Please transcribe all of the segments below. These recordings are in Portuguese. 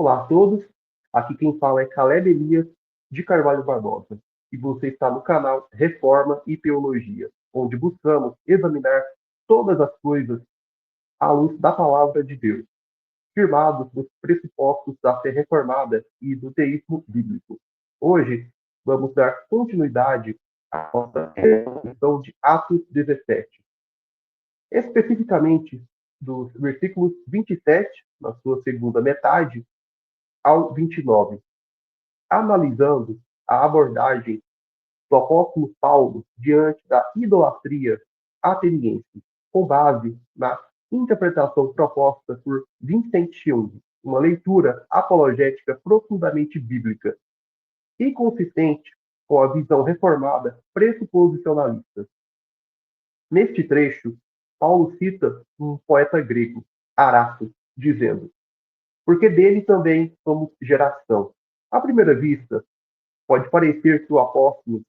Olá a todos, aqui quem fala é Caleb Elias de Carvalho Barbosa e você está no canal Reforma e Teologia, onde buscamos examinar todas as coisas à luz da Palavra de Deus, firmados nos pressupostos da fé reformada e do teísmo bíblico. Hoje vamos dar continuidade à nossa exposição de Atos 17, especificamente dos versículos 27, na sua segunda metade, ao 29, analisando a abordagem do apóstolo Paulo diante da idolatria ateniense, com base na interpretação proposta por Vincent Young, uma leitura apologética profundamente bíblica e consistente com a visão reformada pressuposicionalista. Neste trecho, Paulo cita um poeta grego, Arato, dizendo: porque dele também somos geração. À primeira vista, pode parecer que o apóstolo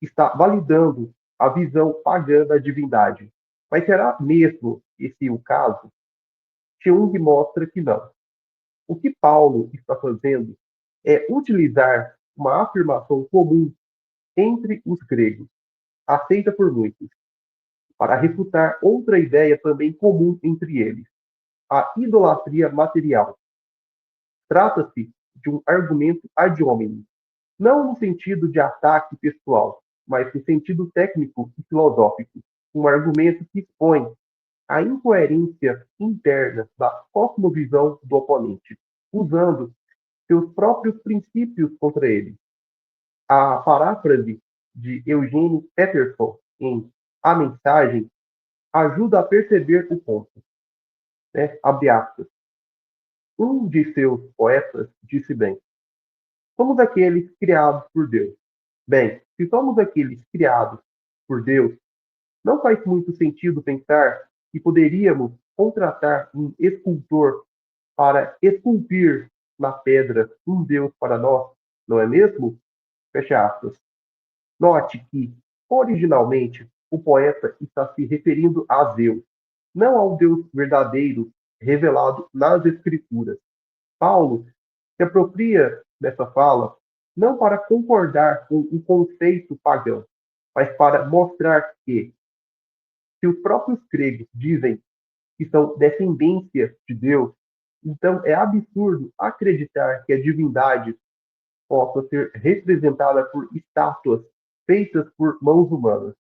está validando a visão pagã da divindade. Mas será mesmo esse o caso? Jung mostra que não. O que Paulo está fazendo é utilizar uma afirmação comum entre os gregos, aceita por muitos, para refutar outra ideia também comum entre eles, a idolatria material. Trata-se de um argumento ad hominem, não no sentido de ataque pessoal, mas no sentido técnico e filosófico, um argumento que expõe a incoerência interna da cosmovisão do oponente, usando seus próprios princípios contra ele. A paráfrase de Eugene Peterson em A Mensagem ajuda a perceber o ponto. Né? Abre aspas. Um de seus poetas disse bem: somos aqueles criados por Deus. Bem, se somos aqueles criados por Deus, não faz muito sentido pensar que poderíamos contratar um escultor para esculpir na pedra um Deus para nós, não é mesmo? Fecha aspas. Note que, originalmente, o poeta está se referindo a Deus, não ao Deus verdadeiro revelado nas Escrituras. Paulo se apropria dessa fala não para concordar com o conceito pagão, mas para mostrar que, se os próprios gregos dizem que são descendência de Deus, então é absurdo acreditar que a divindade possa ser representada por estátuas feitas por mãos humanas.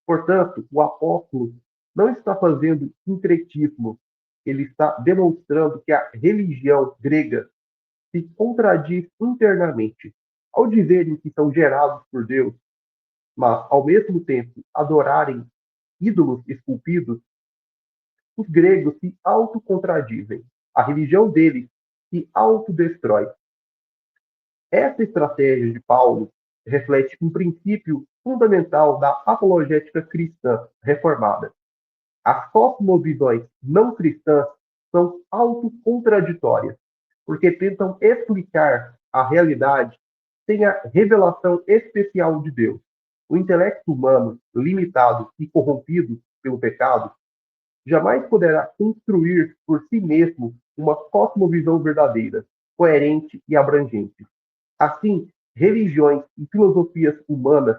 Portanto, o apóstolo não está fazendo sincretismo, ele está demonstrando que a religião grega se contradiz internamente. Ao dizerem que são gerados por Deus, mas, ao mesmo tempo, adorarem ídolos esculpidos, os gregos se autocontradizem. A religião deles se autodestrói. Essa estratégia de Paulo reflete um princípio fundamental da apologética cristã reformada. As cosmovisões não cristãs são autocontraditórias, porque tentam explicar a realidade sem a revelação especial de Deus. O intelecto humano, limitado e corrompido pelo pecado, jamais poderá construir por si mesmo uma cosmovisão verdadeira, coerente e abrangente. Assim, religiões e filosofias humanas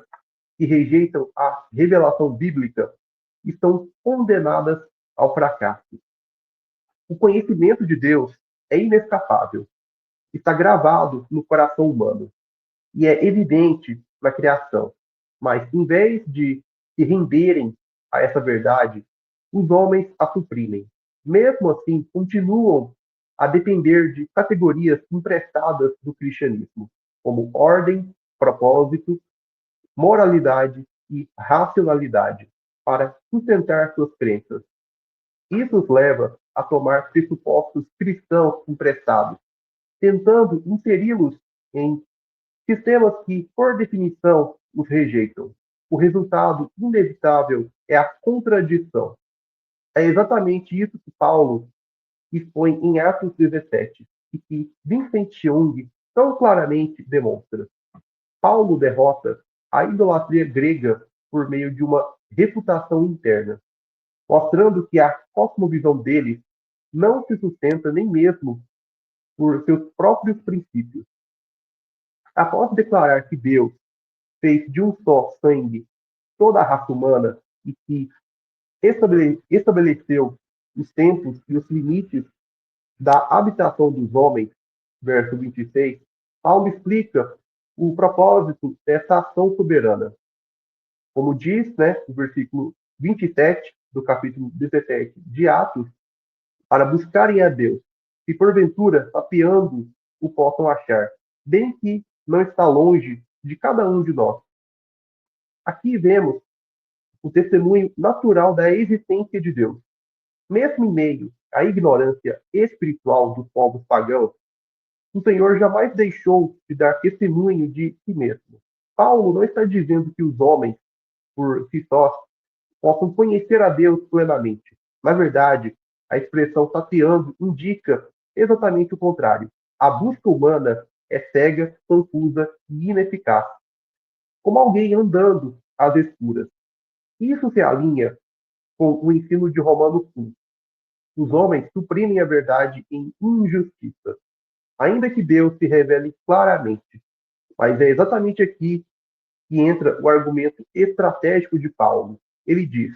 que rejeitam a revelação bíblica estão condenadas ao fracasso. O conhecimento de Deus é inescapável, está gravado no coração humano e é evidente na criação. Mas, em vez de se renderem a essa verdade, os homens a suprimem. Mesmo assim, continuam a depender de categorias emprestadas do cristianismo, como ordem, propósito, moralidade e racionalidade, para sustentar suas crenças. Isso os leva a tomar pressupostos cristãos emprestados, tentando inseri-los em sistemas que, por definição, os rejeitam. O resultado inevitável é a contradição. É exatamente isso que Paulo expõe em Atos 17 e que Vincent Young tão claramente demonstra. Paulo derrota a idolatria grega por meio de uma refutação interna, mostrando que a cosmovisão deles não se sustenta nem mesmo por seus próprios princípios. Após declarar que Deus fez de um só sangue toda a raça humana e que estabeleceu os tempos e os limites da habitação dos homens, verso 26, Paulo explica o propósito dessa ação soberana. Como diz, né, o versículo 27 do capítulo 17 de Atos, para buscarem a Deus, e porventura, tapeando, o possam achar, bem que não está longe de cada um de nós. Aqui vemos o testemunho natural da existência de Deus. Mesmo em meio à ignorância espiritual dos povos pagãos, o Senhor jamais deixou de dar testemunho de si mesmo. Paulo não está dizendo que os homens, por si sós, possam conhecer a Deus plenamente. Na verdade, a expressão tateando indica exatamente o contrário. A busca humana é cega, confusa e ineficaz, como alguém andando às escuras. Isso se alinha com o ensino de Romanos 5. Os homens suprimem a verdade em injustiça, ainda que Deus se revele claramente. Mas é exatamente aqui que entra o argumento estratégico de Paulo. Ele diz: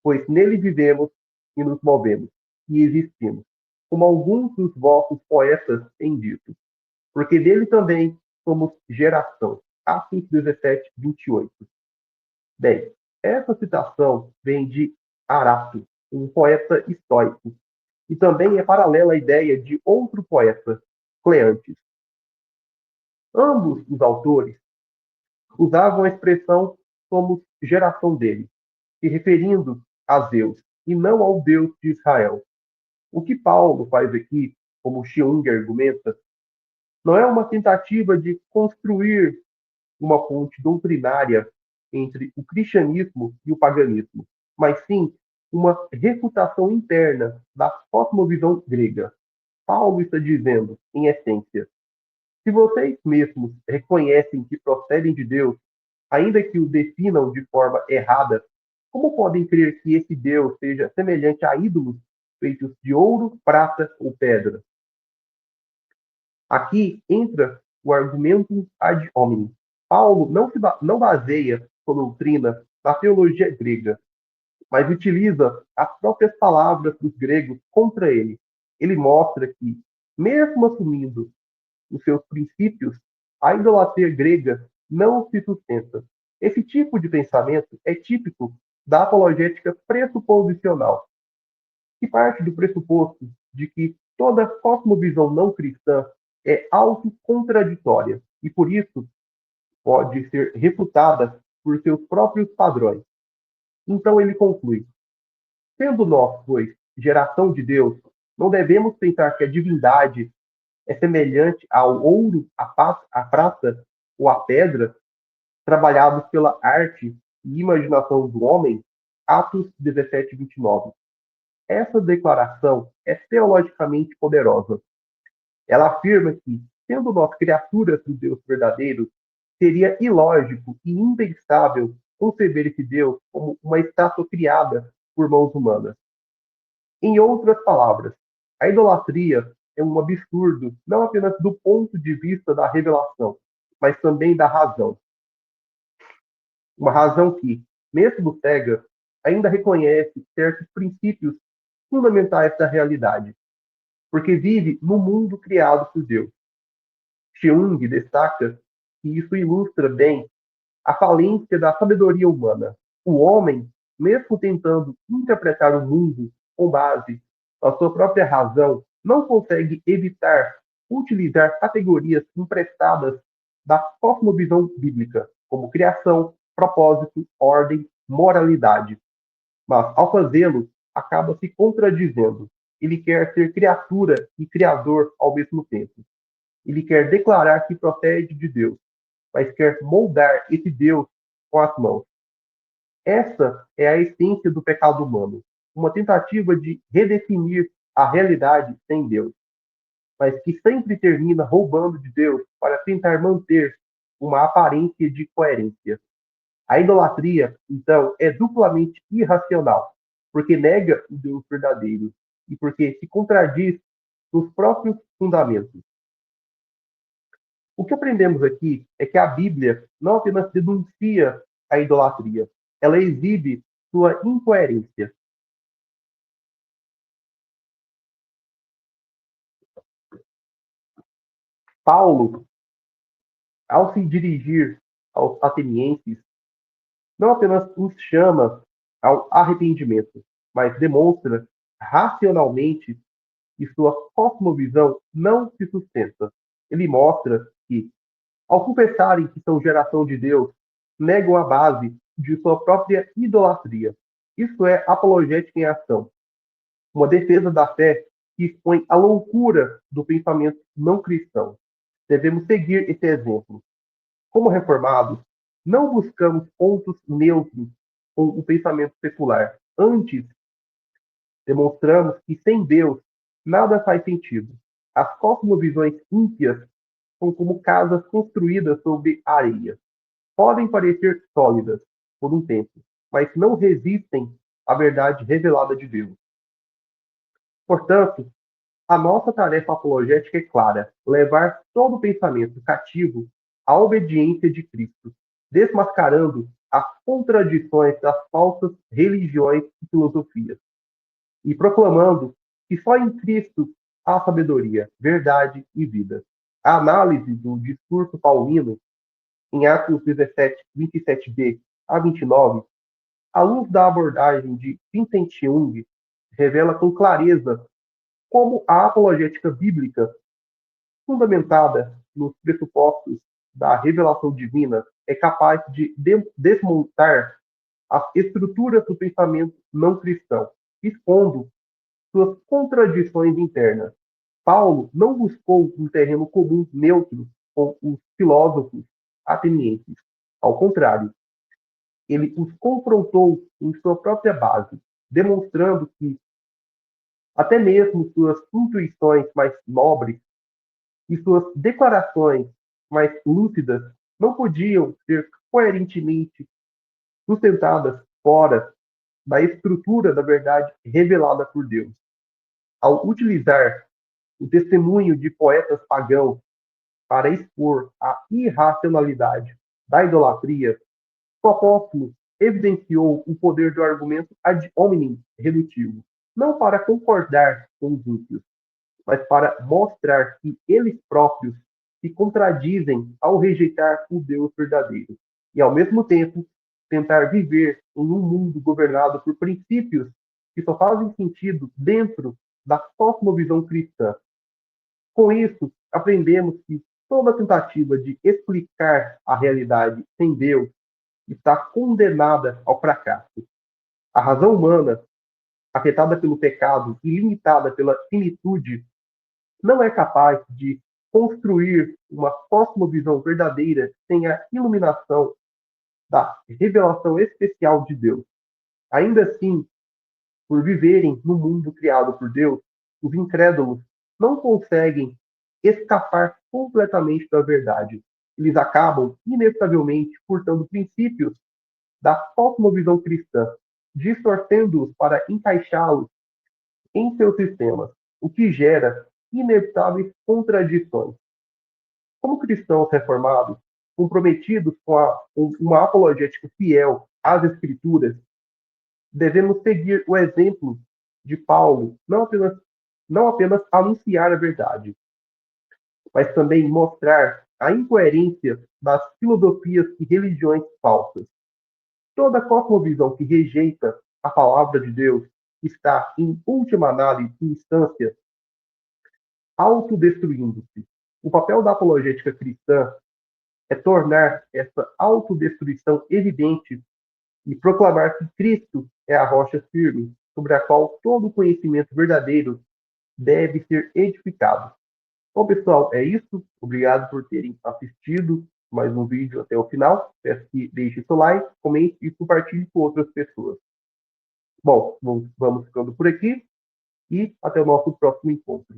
pois nele vivemos e nos movemos e existimos, como alguns dos vossos poetas têm dito, porque dele também somos geração. Atos 17, 28. Bem, essa citação vem de Arato, um poeta estoico, e também é paralela à ideia de outro poeta, Cleantes. Ambos os autores usavam a expressão somos geração dele, se referindo a Zeus, e não ao Deus de Israel. O que Paulo faz aqui, como Jung argumenta, não é uma tentativa de construir uma ponte doutrinária entre o cristianismo e o paganismo, mas sim uma refutação interna da cosmovisão grega. Paulo está dizendo, em essência, se vocês mesmos reconhecem que procedem de Deus, ainda que o definam de forma errada, como podem crer que esse Deus seja semelhante a ídolos feitos de ouro, prata ou pedra? Aqui entra o argumento ad hominem. Paulo não baseia sua doutrina na teologia grega, mas utiliza as próprias palavras dos gregos contra ele. Ele mostra que, mesmo assumindo os seus princípios, a idolatria grega não se sustenta. Esse tipo de pensamento é típico da apologética pressuposicional, que parte do pressuposto de que toda cosmovisão não cristã é autocontraditória e, por isso, pode ser refutada por seus próprios padrões. Então ele conclui: sendo nós, pois, geração de Deus, não devemos pensar que a divindade é semelhante ao ouro, à prata ou à pedra, trabalhados pela arte e imaginação do homem. Atos 17, 29. Essa declaração é teologicamente poderosa. Ela afirma que, sendo nós criaturas do Deus verdadeiro, seria ilógico e impensável conceber esse Deus como uma estátua criada por mãos humanas. Em outras palavras, a idolatria é um absurdo não apenas do ponto de vista da revelação, mas também da razão. Uma razão que, mesmo cega, ainda reconhece certos princípios fundamentais da realidade, porque vive no mundo criado por Deus. Jung destaca que isso ilustra bem a falência da sabedoria humana. O homem, mesmo tentando interpretar o mundo com base na sua própria razão, não consegue evitar utilizar categorias emprestadas da cosmovisão bíblica, como criação, propósito, ordem, moralidade. Mas, ao fazê-lo, acaba se contradizendo. Ele quer ser criatura e criador ao mesmo tempo. Ele quer declarar que procede de Deus, mas quer moldar esse Deus com as mãos. Essa é a essência do pecado humano, uma tentativa de redefinir a realidade sem Deus, mas que sempre termina roubando de Deus para tentar manter uma aparência de coerência. A idolatria, então, é duplamente irracional, porque nega o Deus verdadeiro e porque se contradiz nos próprios fundamentos. O que aprendemos aqui é que a Bíblia não apenas denuncia a idolatria, ela exibe sua incoerência. Paulo, ao se dirigir aos atenienses, não apenas os chama ao arrependimento, mas demonstra racionalmente que sua cosmovisão não se sustenta. Ele mostra que, ao confessarem que são geração de Deus, negam a base de sua própria idolatria. Isso é apologética em ação, uma defesa da fé que expõe a loucura do pensamento não cristão. Devemos seguir esse exemplo. Como reformados, não buscamos pontos neutros com o pensamento secular. Antes, demonstramos que sem Deus nada faz sentido. As cosmovisões ímpias são como casas construídas sobre areia. Podem parecer sólidas por um tempo, mas não resistem à verdade revelada de Deus. Portanto, a nossa tarefa apologética é clara: levar todo pensamento cativo à obediência de Cristo, desmascarando as contradições das falsas religiões e filosofias, e proclamando que só em Cristo há sabedoria, verdade e vida. A análise do discurso paulino, em Atos 17, 27b a 29, à luz da abordagem de Vincent Young, revela com clareza como a apologética bíblica, fundamentada nos pressupostos da revelação divina, é capaz de desmontar as estruturas do pensamento não cristão, expondo suas contradições internas. Paulo não buscou um terreno comum neutro com os filósofos atenienses. Ao contrário, ele os confrontou em sua própria base, demonstrando que até mesmo suas intuições mais nobres e suas declarações mais lúcidas não podiam ser coerentemente sustentadas fora da estrutura da verdade revelada por Deus. Ao utilizar o testemunho de poetas pagãos para expor a irracionalidade da idolatria, o apóstolo evidenciou o poder do argumento ad hominem redutivo, não para concordar com os ímpios, mas para mostrar que eles próprios se contradizem ao rejeitar o Deus verdadeiro e, ao mesmo tempo, tentar viver em um mundo governado por princípios que só fazem sentido dentro da cosmovisão cristã. Com isso, aprendemos que toda tentativa de explicar a realidade sem Deus está condenada ao fracasso. A razão humana, afetada pelo pecado e limitada pela finitude, não é capaz de construir uma cosmovisão verdadeira sem a iluminação da revelação especial de Deus. Ainda assim, por viverem no mundo criado por Deus, os incrédulos não conseguem escapar completamente da verdade. Eles acabam, inevitavelmente, furtando princípios da cosmovisão cristã, distorcendo-os para encaixá-los em seus sistemas, o que gera inevitáveis contradições. Como cristãos reformados, comprometidos com uma apologética fiel às Escrituras, devemos seguir o exemplo de Paulo, não apenas anunciar a verdade, mas também mostrar a incoerência das filosofias e religiões falsas. Toda cosmovisão que rejeita a palavra de Deus está, em última análise, em instância, autodestruindo-se. O papel da apologética cristã é tornar essa autodestruição evidente e proclamar que Cristo é a rocha firme sobre a qual todo conhecimento verdadeiro deve ser edificado. Bom, pessoal, é isso. Obrigado por terem assistido mais um vídeo até o final. Peço que deixe seu like, comente e compartilhe com outras pessoas. Bom, vamos ficando por aqui e até o nosso próximo encontro.